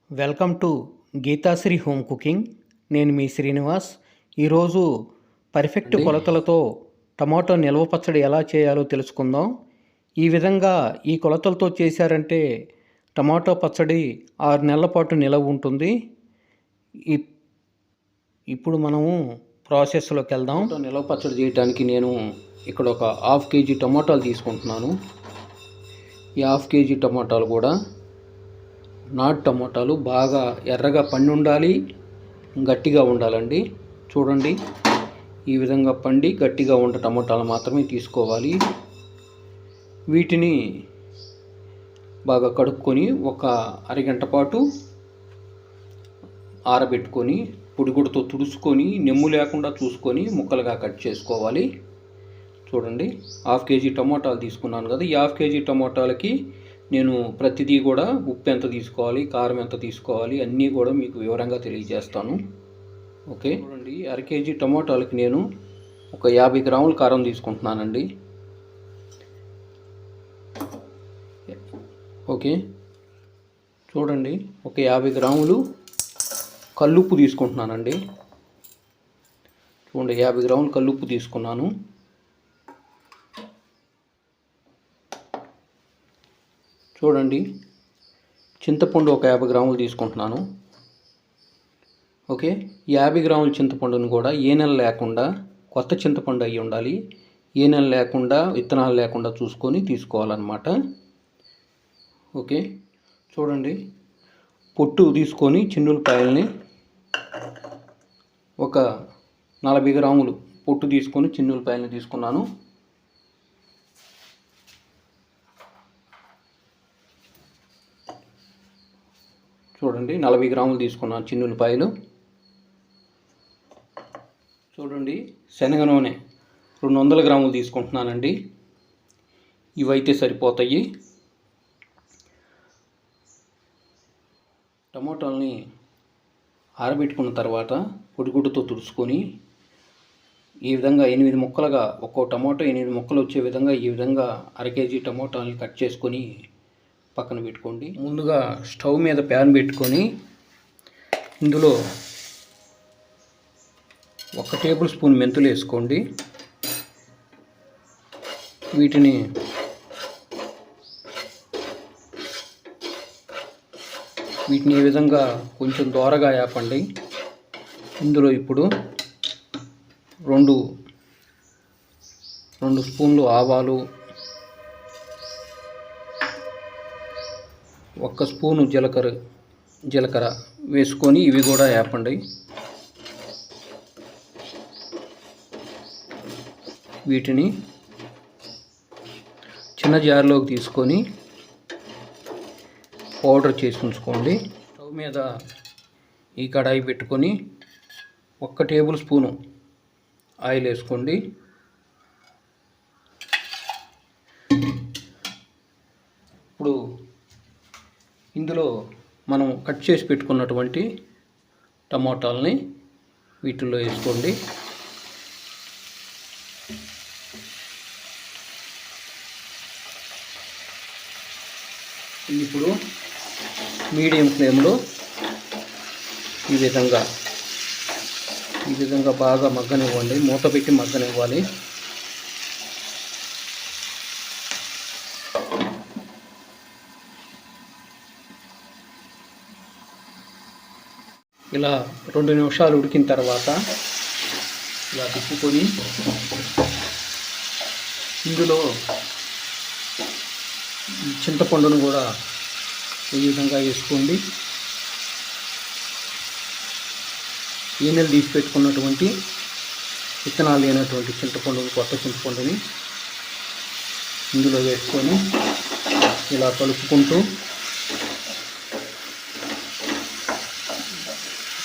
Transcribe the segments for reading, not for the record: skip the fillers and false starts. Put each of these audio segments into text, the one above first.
Welcome to Geethasri home cooking. నేను మీ శ్రీనివాస్. ఈరోజు perfect కొలతలతో టమాటో నిల్వ పచ్చడి ఎలా చేయాలో తెలుసుకుందాం. ఈ విధంగా ఈ కొలతలతో చేశారంటే టమాటో పచ్చడి 6 నెలల పాటు నిలవ ఉంటుంది. ఇప్పుడు మనము ప్రాసెస్లోకి వెళ్దాం. నిల్వ పచ్చడి చేయడానికి నేను ఇక్కడ ఒక 1/2 kg టమాటాలు తీసుకుంటున్నాను. ఈ 1/2 kg టమాటాలు కూడా నాటు టమాటాలు, బాగా ఎర్రగా పండి ఉండాలి, గట్టిగా ఉండాలండి. చూడండి, ఈ విధంగా పండి గట్టిగా ఉన్న టమాటాలు మాత్రమే తీసుకోవాలి. వీటిని బాగా కడుక్కొని ఒక అరగంట పాటు ఆరబెట్టుకొని పొడిగుడ్డతో తుడుచుకొని నెమ్ము లేకుండా చూసుకొని ముక్కలుగా కట్ చేసుకోవాలి. చూడండి, 1/2 kg టమాటాలు తీసుకున్నాను కదా. ఈ 1/2 kg టమాటాలకి నేను ప్రతిదీ కూడా ఉప్పు ఎంత తీసుకోవాలి, కారం ఎంత తీసుకోవాలి అన్నీ కూడా మీకు వివరంగా తెలియజేస్తాను. ఓకే, చూడండి, 1/2 kg టమాటాలకి నేను ఒక 50 గ్రాముల కారం తీసుకుంటున్నానండి. ఓకే, చూడండి, ఒక 50 గ్రాములు కల్లుప్పు తీసుకుంటున్నానండి. చూడండి, 50 గ్రాములు కల్లుప్పు తీసుకున్నాను. చూడండి, చింతపండు ఒక 50 గ్రాములు తీసుకుంటున్నాను. ఓకే, 50 గ్రాముల చింతపండును కూడా ఏ నెల లేకుండా కొత్త చింతపండు అయ్యి ఉండాలి. ఏ నెల లేకుండా విత్తనాలు లేకుండా చూసుకొని తీసుకోవాలన్నమాట. ఓకే, చూడండి, పొట్టు తీసుకొని చిన్నులపాయల్ని ఒక 40 గ్రాములు పొట్టు తీసుకొని చిన్నులపాయల్ని తీసుకున్నాను. చూడండి, 40 గ్రాములు తీసుకున్నాను చిన్నులపాయలు. చూడండి, శనగ నూనె 200 గ్రాములు తీసుకుంటున్నానండి. ఇవైతే సరిపోతాయి. టమాటాలని ఆరబెట్టుకున్న తర్వాత పొడిగుడ్డతో తుడుచుకొని ఈ విధంగా 8 ముక్కలుగా, ఒక్కో టమాటో 8 ముక్కలు వచ్చే విధంగా ఈ విధంగా 1/2 kg టమాటాలని కట్ చేసుకొని పక్కన పెట్టుకోండి. ముందుగా స్టవ్ మీద ప్యాన్ పెట్టుకొని ఇందులో 1 టేబుల్ స్పూన్ మెంతులు వేసుకోండి. వీటిని ఈ విధంగా కొంచెం దోరగా వేపండి. ఇందులో ఇప్పుడు 2 స్పూన్లు ఆవాలు, 1 స్పూను జీలకర్ర వేసుకొని ఇవి కూడా వేపండి. వీటిని చిన్న జార్లోకి తీసుకొని పౌడర్ చేసి ఉంచుకోండి. స్టవ్ మీద ఈ కడాయి పెట్టుకొని 1 టేబుల్ స్పూను ఆయిల్ వేసుకోండి. ఇప్పుడు ఇందులో మనం కట్ చేసి పెట్టుకున్నటువంటి టమాటాలని వీటిల్లో వేసుకోండి. ఇప్పుడు మీడియం ఫ్లేమ్లో ఈ విధంగా బాగా మగ్గనివ్వండి. మూత పెట్టి మగ్గనివ్వాలి. ఇలా 2 నిమిషాలు ఉడికిన తర్వాత ఇలా తిప్పుకొని ఇందులో చింతపండును కూడా ఈ విధంగా వేసుకోండి. ఈనెలు తీసి పెట్టుకున్నటువంటి విత్తనాలు లేనటువంటి చింతపండుని, కొత్త చింతపండుని ఇందులో వేసుకొని ఇలా కలుపుకుంటూ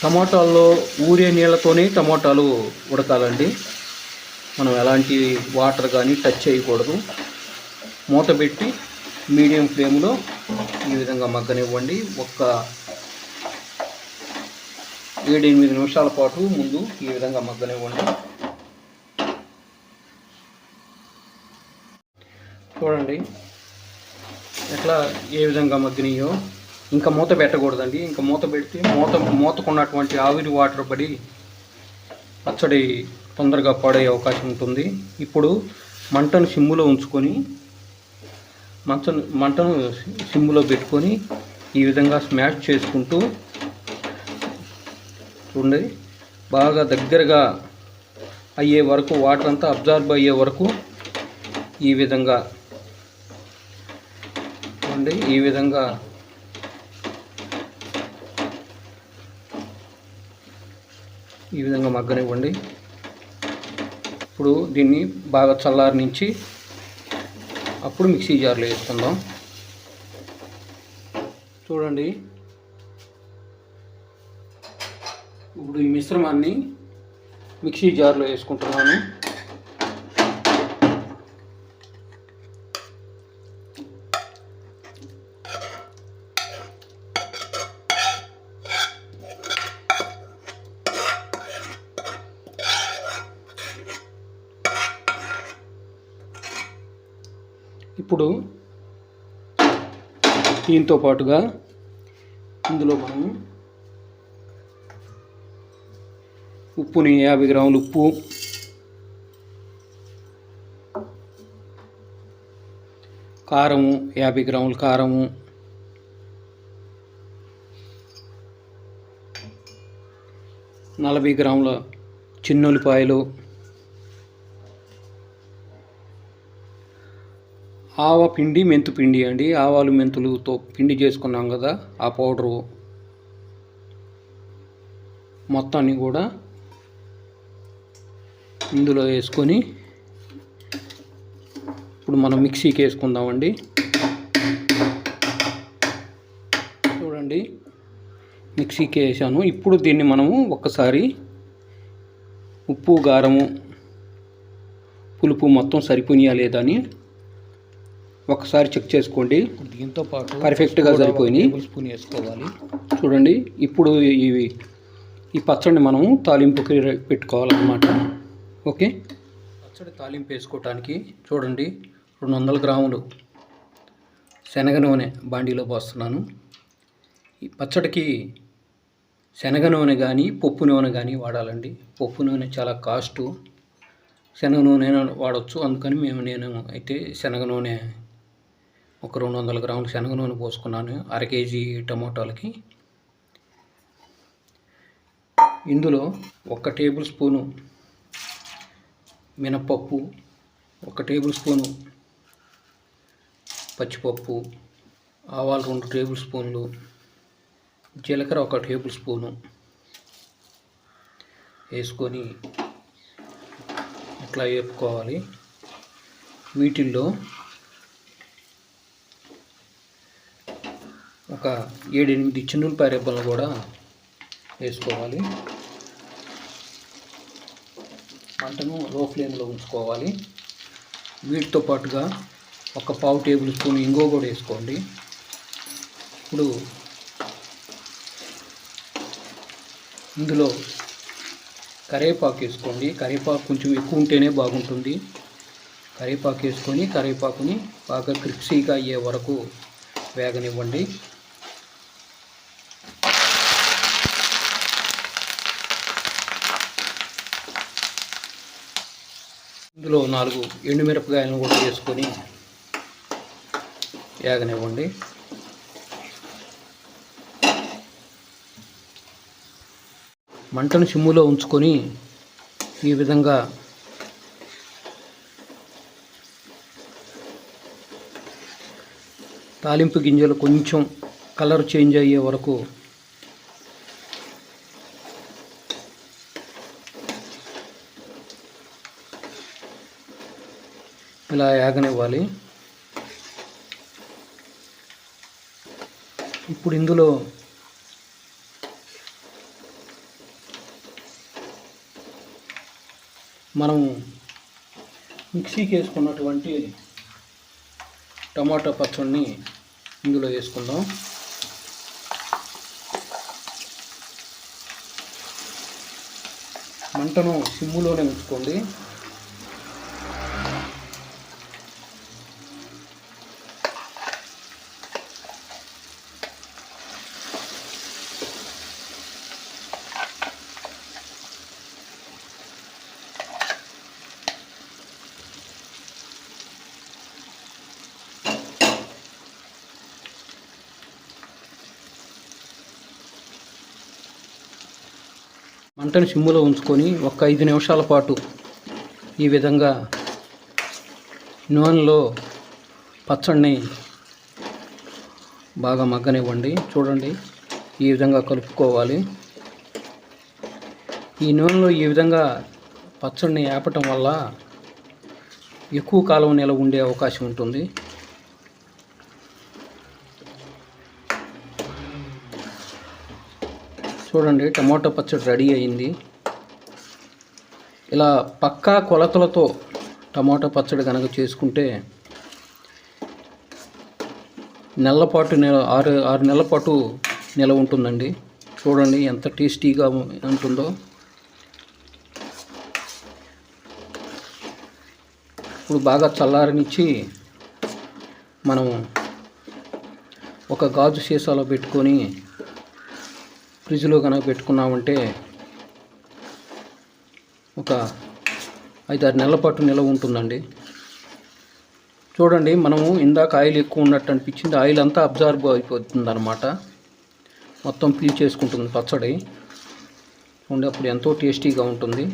టమాటాల్లో ఊరే నీళ్ళతోనే టమాటాలు ఉడకాలండి. మనం ఎలాంటి వాటర్ కానీ టచ్ చేయకూడదు. మూత పెట్టి మీడియం ఫ్లేమ్లో ఈ విధంగా మగ్గనివ్వండి. ఒక 7-8 నిమిషాల పాటు ముందు ఈ విధంగా మగ్గనివ్వండి. చూడండి ఎట్లా ఏ విధంగా మగ్గినాయో ఇంకా మూత పెట్టకూడదండి. ఇంకా మూత పెడితే మూతకున్నటువంటి ఆవిరి వాటర్ పడి పచ్చడి తొందరగా పాడే అవకాశం ఉంటుంది. ఇప్పుడు మంటను సిమ్ములో ఉంచుకొని మంటను సిమ్ములో పెట్టుకొని ఈ విధంగా స్మాష్ చేసుకుంటూ చూడండి, బాగా దగ్గరగా అయ్యే వరకు, వాటర్ అంతా అబ్జార్బ్ అయ్యే వరకు ఈ విధంగా చూడండి, ఈ విధంగా మగ్గనివ్వండి. ఇప్పుడు దీన్ని బాగా చల్లారనించి అప్పుడు మిక్సీ జార్లో వేసుకుందాం. చూడండి, ఇప్పుడు ఈ మిశ్రమాన్ని మిక్సీ జార్లో వేసుకుంటున్నాను. ఇప్పుడు దీంతో పాటుగా ఇందులో మనము ఉప్పుని 50 గ్రాములు ఉప్పు, కారము 50 గ్రాములు కారము, నలభై గ్రాముల చిన్నుల్లిపాయలు, ఆవ పిండి, మెంతు పిండి అండి. ఆవాలు మెంతులతో పిండి చేసుకున్నాం కదా, ఆ పౌడరు మొత్తాన్ని కూడా ఇందులో వేసుకొని ఇప్పుడు మనం మిక్సీకి వేసుకుందామండి. చూడండి, మిక్సీకి వేసాను. ఇప్పుడు దీన్ని మనము ఒక్కసారి ఉప్పు, కారము, పులుపు మొత్తం సరిపోయినా లేదా అని ఒకసారి చెక్ చేసుకోండి. దీంతో పాటు పర్ఫెక్ట్గా సరిపోయినాయి. స్పూన్ వేసుకోవాలి. చూడండి, ఇప్పుడు ఈ పచ్చడిని మనము తాలింపుకి పెట్టుకోవాలన్నమాట. ఓకే, పచ్చడి తాలింపు వేసుకోవటానికి చూడండి 200 గ్రాములు శనగ నూనె బాండీలో పోస్తున్నాను. ఈ పచ్చడికి శనగ నూనె కానీ పప్పు నూనె కానీ వాడాలండి. పప్పు నూనె చాలా కాస్టు, శనగ నూనె వాడవచ్చు. అందుకని నేను అయితే శనగ నూనె ఒక 200 గ్రాములు శనగ నూనె పోసుకున్నాను 1/2 కేజీ టమోటాలకి. ఇందులో 1 టేబుల్ స్పూను మినప్పప్పు, 1 టేబుల్ స్పూను పచ్చిపప్పు, ఆవాలు 2 టేబుల్ స్పూన్లు, జీలకర్ర 1 టేబుల్ స్పూను వేసుకొని ఇట్లా వేపుకోవాలి. వీటిల్లో ఒక 7-8 చిన్నులపాయ రెబ్బలను కూడా వేసుకోవాలి. మంటను లో ఫ్లేమ్లో ఉంచుకోవాలి. వీటితో పాటుగా 1/4 టేబుల్ స్పూన్ ఇంగువ కూడా వేసుకోండి. ఇప్పుడు ఇందులో కరివేపాకు వేసుకోండి. కరివేపాకు కొంచెం ఎక్కువ ఉంటేనే బాగుంటుంది. కరివేపాకు వేసుకొని కరివేపాకుని బాగా క్రిస్పీగా అయ్యే వరకు వేగనివ్వండి. ఇందులో 4 ఎండుమిరపకాయలను కూడా వేసుకొని వేగనివ్వండి. మంటను సిమ్ములో ఉంచుకొని ఈ విధంగా తాలింపు గింజలు కొంచెం కలర్ చేంజ్ అయ్యే వరకు ఇలా వేగనివ్వాలి. ఇప్పుడు ఇందులో మనం మిక్సీకి వేసుకున్నటువంటి టమాటా పచ్చడిని ఇందులో వేసుకుందాం. మంటను సిమ్ములోనే ఉంచుకోండి. మంటను సిమ్ములో ఉంచుకొని ఒక 5 నిమిషాల పాటు ఈ విధంగా నూనెలో పచ్చడిని బాగా మగ్గనివ్వండి. చూడండి, ఈ విధంగా కలుపుకోవాలి. ఈ నూనెలో ఈ విధంగా పచ్చడిని వేపటం వల్ల ఎక్కువ కాలం నిలవ ఉండే అవకాశం ఉంటుంది. చూడండి, టమాటో పచ్చడి రెడీ అయింది. ఇలా పక్కా కొలతలతో టమాటో పచ్చడి కనుక చేసుకుంటే ఆరు నెలల పాటు నిలవ ఉంటుందండి. చూడండి ఎంత టేస్టీగా ఉంటుందో. ఇప్పుడు బాగా చల్లారనిచ్చి మనం ఒక గాజు సీసాలో పెట్టుకొని ఫ్రిడ్జ్లో కనుక పెట్టుకున్నామంటే ఒక 5-6 నెలల పాటు నిలవ ఉంటుందండి. చూడండి, మనము ఇందాక ఆయిల్ ఎక్కువ ఉన్నట్టు అనిపించింది. ఆయిల్ అంతా అబ్జార్బ్ అయిపోతుంది అన్నమాట. మొత్తం పీల్ చేసుకుంటుంది పచ్చడి. చూడండి, అప్పుడు ఎంతో టేస్టీగా ఉంటుంది.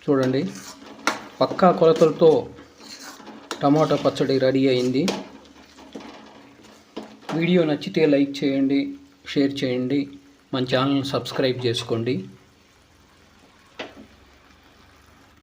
చూడండి, పక్కా కొలతలతో టమాటా పచ్చడి రెడీ అయింది. వీడియో నచ్చితే లైక్ చేయండి, షేర్ చేయండి, మన ఛానల్ని సబ్స్క్రైబ్ చేసుకోండి.